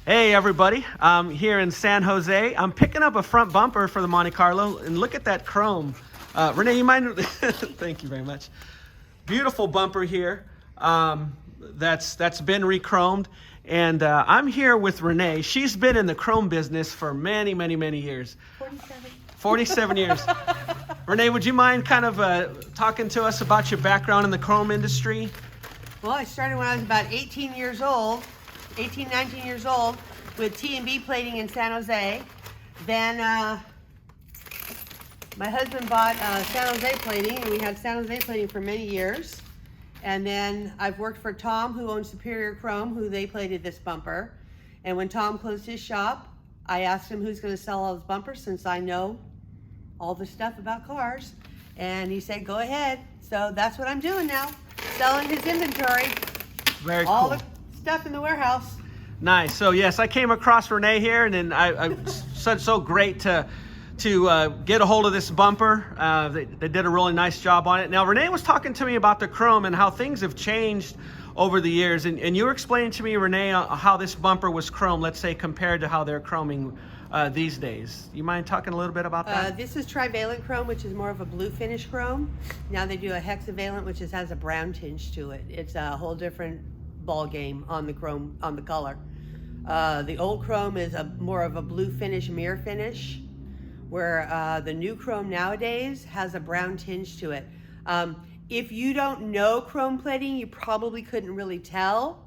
Hey everybody, I'm here in San Jose. I'm picking up a front bumper for the Monte Carlo, and look at that chrome. Renee, you mind? Thank you very much. Beautiful bumper here. That's been re-chromed, and I'm here with Renee. She's been in the chrome business for many years. 47 years. Renee, would you mind kind of talking to us about your background in the chrome industry? Well, I started when I was about 19 years old with T&B plating in San Jose. Then my husband bought San Jose plating, and we had San Jose plating for many years. And then I've worked for Tom, who owns Superior Chrome, who they plated this bumper. And when Tom closed his shop, I asked him who's going to sell all his bumpers, since I know all the stuff about cars. And he said, go ahead. So that's what I'm doing now, selling his inventory. Very cool. All the stuff in the warehouse. Nice. So yes, I came across Renee here, and then I said so great to get a hold of this bumper. They did a really nice job on it. Now Renee was talking to me about the chrome and how things have changed over the years, and you were explaining to me, Renee, how this bumper was chrome, let's say, compared to how they're chroming these days. You mind talking a little bit about that? This is trivalent chrome, which is more of a blue finish chrome. Now they do a hexavalent, which has a brown tinge to it. It's a whole different ball game on the chrome, on the color. The old chrome is more of a blue finish, mirror finish, where the new chrome nowadays has a brown tinge to it. If you don't know chrome plating, you probably couldn't really tell,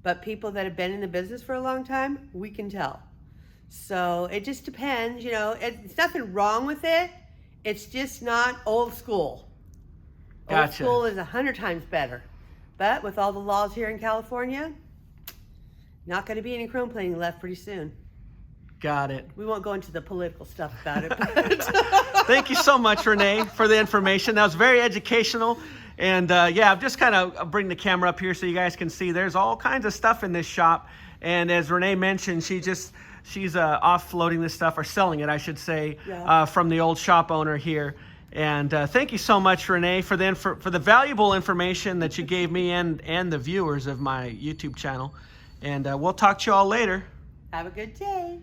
but people that have been in the business for a long time, we can tell. So it just depends, you know. It's nothing wrong with it. It's just not old school. Gotcha. Old school is 100 times better. But with all the laws here in California, not going to be any chrome plating left pretty soon. Got it. We won't go into the political stuff about it. Thank you so much, Renee, for the information. That was very educational. And yeah, I'm just kind of bring the camera up here so you guys can see there's all kinds of stuff in this shop. And as Renee mentioned, she's offloading this stuff, or selling it, I should say, yeah, from the old shop owner here. And thank you so much, Renee, for the valuable information that you gave me and the viewers of my YouTube channel. And we'll talk to you all later. Have a good day.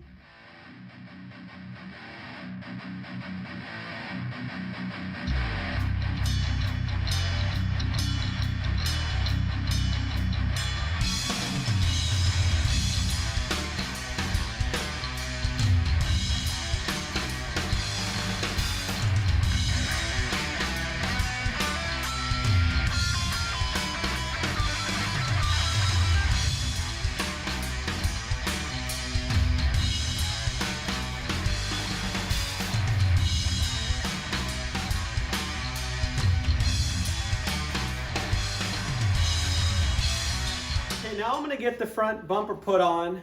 Okay, now I'm going to get the front bumper put on.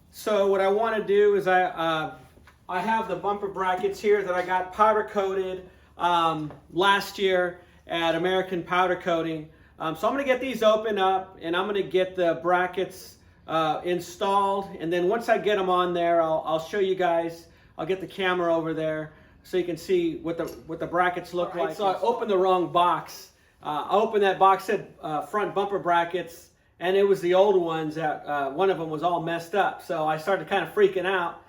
So what I want to do is I have the bumper brackets here that I got powder coated last year at American Powder Coating. So I'm going to get these open up, and I'm going to get the brackets installed, and then once I get them on there, I'll show you guys. I'll get the camera over there so you can see what the brackets look like. So I opened the wrong box. I opened that box, said front bumper brackets, and it was the old ones that one of them was all messed up. So I started kind of freaking out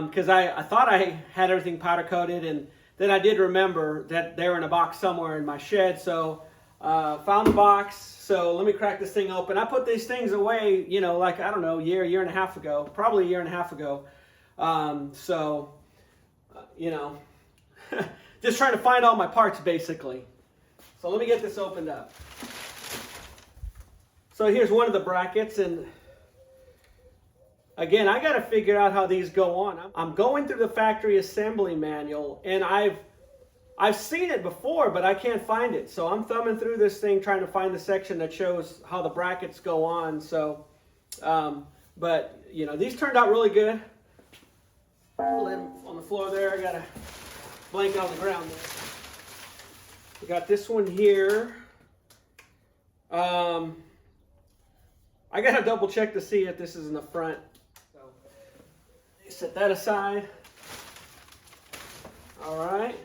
because I thought I had everything powder coated, and then I did remember that they were in a box somewhere in my shed. So found the box. So let me crack this thing open. I put these things away, you know, like, I don't know, year and a half ago, probably a year and a half ago. You know, just trying to find all my parts basically. So let me get this opened up. So here's one of the brackets, and again, I got to figure out how these go on. I'm going through the factory assembly manual, and I've seen it before, but I can't find it. So I'm thumbing through this thing trying to find the section that shows how the brackets go on. So, but you know, these turned out really good. Lay them on the floor there. I got a blanket on the ground there. We got this one here. I gotta double check to see if this is in the front. So set that aside. All right.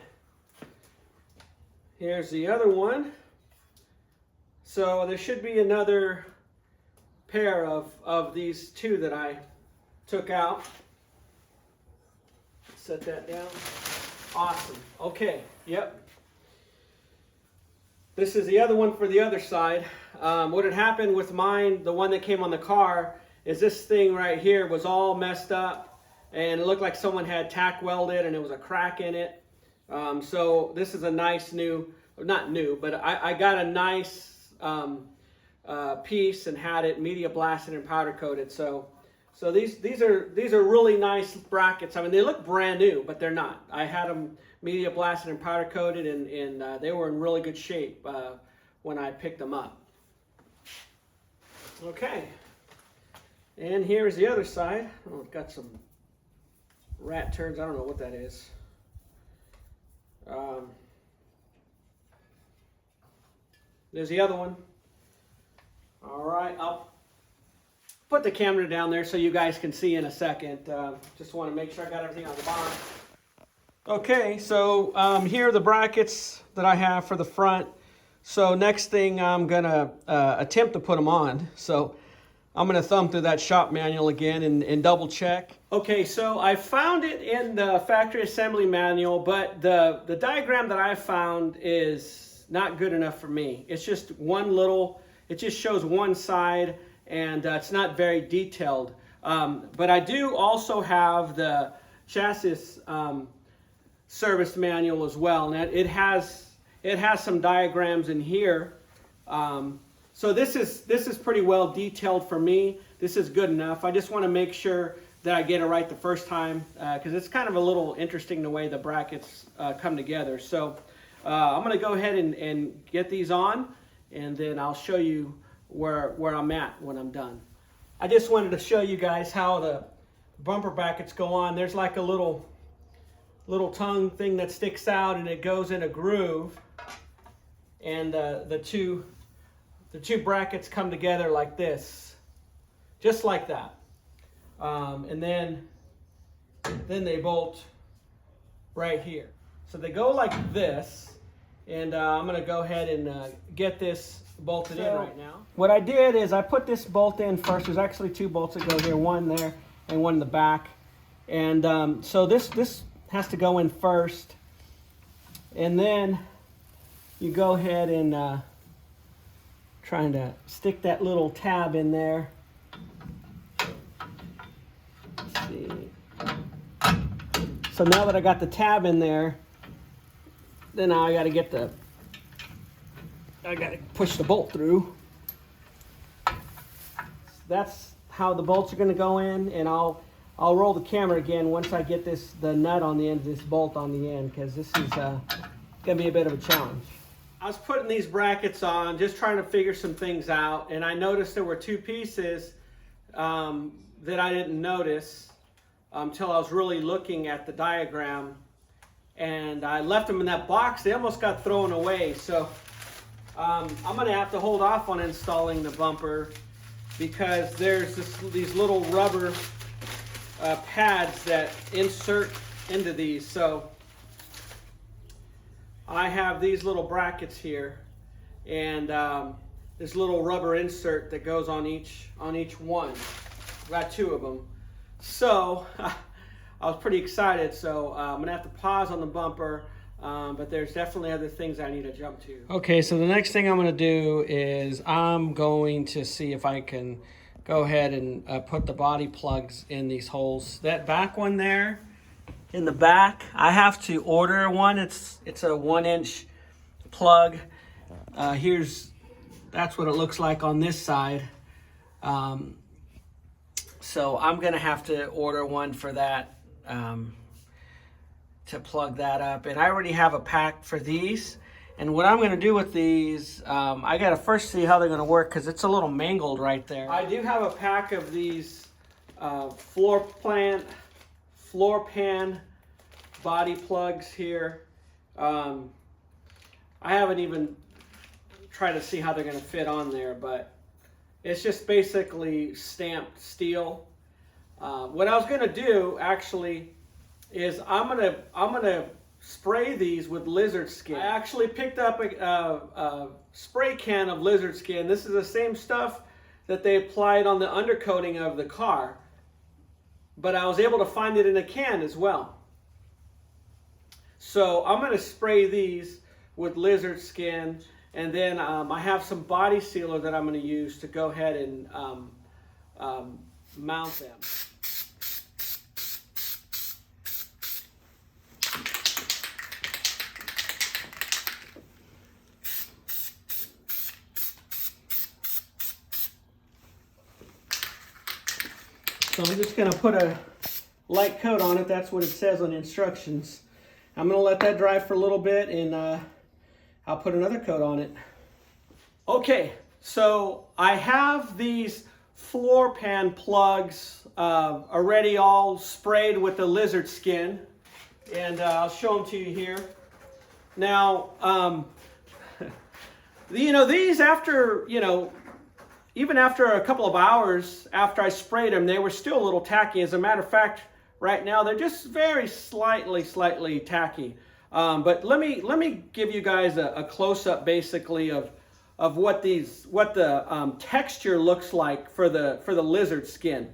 Here's the other one. So there should be another pair of these two that I took out. Set that down. Awesome. Okay, yep. This is the other one for the other side. What had happened with mine, the one that came on the car, is this thing right here was all messed up and it looked like someone had tack welded and it was a crack in it. So this is a nice new, not new, but I got a nice piece and had it media blasted and powder coated. So these are really nice brackets. I mean, they look brand new, but they're not. I had them media blasted and powder coated, and they were in really good shape when I picked them up. Okay, and here's the other side. Oh, I've got some rat turds. I don't know what that is. There's the other one. All right, I'll put the camera down there so you guys can see in a second. Just want to make sure I got everything on the bottom. Okay, so here are the brackets that I have for the front. So next thing I'm going to attempt to put them on. So I'm going to thumb through that shop manual again and double check. Okay, so I found it in the factory assembly manual, but the diagram that I found is not good enough for me. It's just one little, it just shows one side, and it's not very detailed. But I do also have the chassis service manual as well, and it has some diagrams in here. So this is pretty well detailed for me. This is good enough. I just want to make sure that I get it right the first time, because it's kind of a little interesting the way the brackets come together. So I'm going to go ahead and get these on, and then I'll show you where I'm at when I'm done. I just wanted to show you guys how the bumper brackets go on. There's like a little tongue thing that sticks out, and it goes in a groove, and the two brackets come together like this, just like that, and then they bolt right here. So they go like this, and I'm going to go ahead and get this bolted in right now. What I did is I put this bolt in first. There's actually two bolts that go here, one there and one in the back, and so this has to go in first, and then you go ahead and trying to stick that little tab in there. Let's see. So now that I got the tab in there, then now I got to push the bolt through. That's how the bolts are going to go in, and I'll roll the camera again once I get the nut on the end of this bolt on the end, because this is going to be a bit of a challenge. I was putting these brackets on, just trying to figure some things out, and I noticed there were two pieces that I didn't notice until I was really looking at the diagram, and I left them in that box. They almost got thrown away, so I'm going to have to hold off on installing the bumper, because there's these little rubber pads that insert into these. So I have these little brackets here, and this little rubber insert that goes on each one. I've got two of them. So I was pretty excited. So I'm gonna have to pause on the bumper, but there's definitely other things I need to jump to. Okay, so the next thing I'm gonna do is I'm going to see if I can go ahead and put the body plugs in these holes. That back one there in the back, I have to order one. It's a 1-inch plug. That's what it looks like on this side. So I'm gonna have to order one for that, to plug that up. And I already have a pack for these. And what I'm going to do with these, I got to first see how they're going to work, because it's a little mangled right there. I do have a pack of these floor pan body plugs here. I haven't even tried to see how they're going to fit on there, but it's just basically stamped steel. What I was going to do actually is I'm gonna spray these with lizard skin. I actually picked up a spray can of lizard skin. This is the same stuff that they applied on the undercoating of the car. but I was able to find it in a can as well. So I'm going to spray these with lizard skin, and then I have some body sealer that I'm going to use to go ahead and mount them. So I'm just going to put a light coat on it. That's what it says on the instructions. I'm going to let that dry for a little bit, and I'll put another coat on it. Okay, so I have these floor pan plugs already all sprayed with the lizard skin, and I'll show them to you here. Now, these after, even after a couple of hours after I sprayed them, they were still a little tacky. As a matter of fact, right now they're just very slightly tacky. But let me give you guys a close-up basically of what the texture looks like for the lizard skin.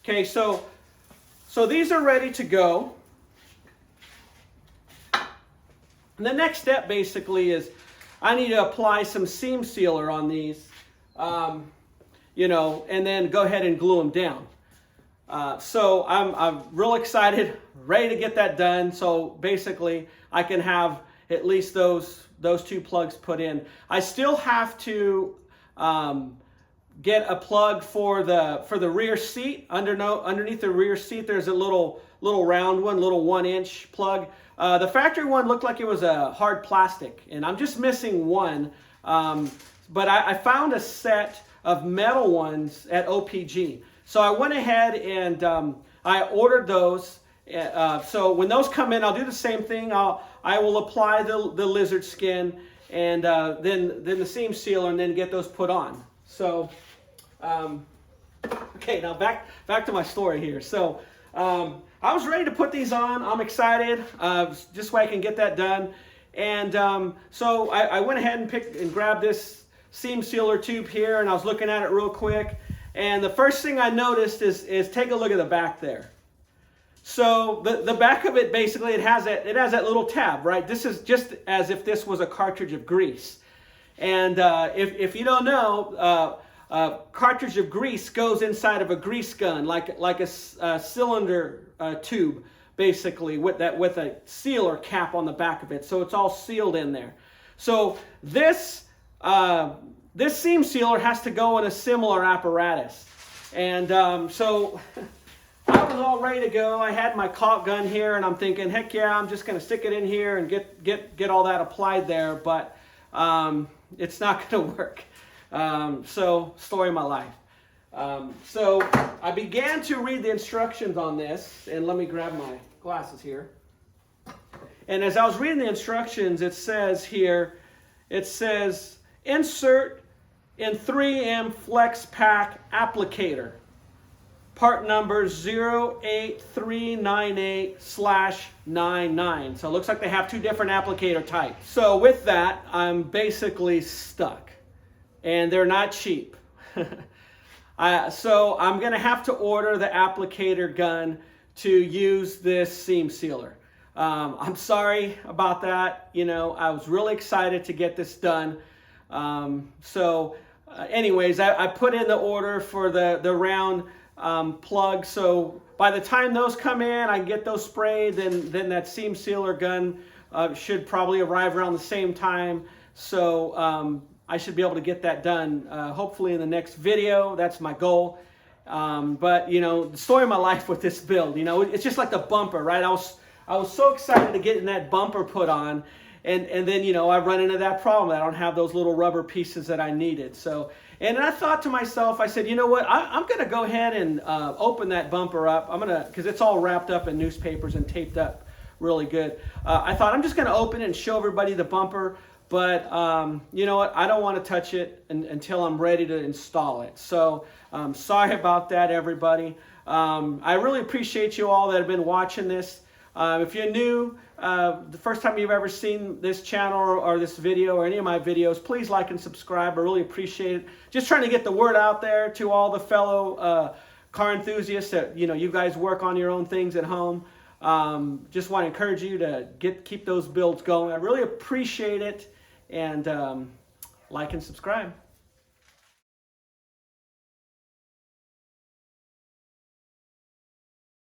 Okay, so these are ready to go. And the next step basically is I need to apply some seam sealer on these, and then go ahead and glue them down. So I'm real excited, ready to get that done. So basically I can have at least those two plugs put in. I still have to get a plug for the rear seat. Underneath the rear seat there's a little round one, little 1-inch plug. The factory one looked like it was a hard plastic, and I'm just missing one. But I found a set of metal ones at OPG. So I went ahead and I ordered those. So when those come in, I'll do the same thing. I will apply the lizard skin and then the seam sealer, and then get those put on. So okay, now back to my story here. So I was ready to put these on. I'm excited, just so I can get that done. And so I went ahead and grabbed this seam sealer tube here, and I was looking at it real quick. And the first thing I noticed is take a look at the back there. So the back of it, basically, it has that little tab, right? This is just as if this was a cartridge of grease. And if you don't know, cartridge of grease goes inside of a grease gun, like a cylinder tube, basically, with a sealer cap on the back of it. So it's all sealed in there. So this seam sealer has to go in a similar apparatus. And so I was all ready to go. I had my caulk gun here, and I'm thinking, heck yeah, I'm just going to stick it in here and get all that applied there. But it's not going to work. So, story of my life. So I began to read the instructions on this, and let me grab my glasses here. And as I was reading the instructions, it says insert in 3M Flex Pack applicator, part number 08398/99. So it looks like they have two different applicator types. So with that, I'm basically stuck, and they're not cheap. So I'm going to have to order the applicator gun to use this seam sealer. I'm sorry about that. I was really excited to get this done. Anyways, I put in the order for the round plug. So by the time those come in, I get those sprayed. Then that seam sealer gun should probably arrive around the same time. So I should be able to get that done hopefully in the next video. That's my goal. But the story of my life with this build, it's just like the bumper, right? I was so excited to get that bumper put on, and then I run into that problem. I don't have those little rubber pieces that I needed. So, and I thought to myself, I said, you know what? I'm going to go ahead and open that bumper up. Because it's all wrapped up in newspapers and taped up really good. I thought I'm just going to open it and show everybody the bumper. But you know what? I don't want to touch it until I'm ready to install it. So sorry about that, everybody. I really appreciate you all that have been watching this. If you're new, the first time you've ever seen this channel or this video or any of my videos, please like and subscribe. I really appreciate it. Just trying to get the word out there to all the fellow car enthusiasts that, you guys work on your own things at home. Just want to encourage you to keep those builds going. I really appreciate it, and like and subscribe.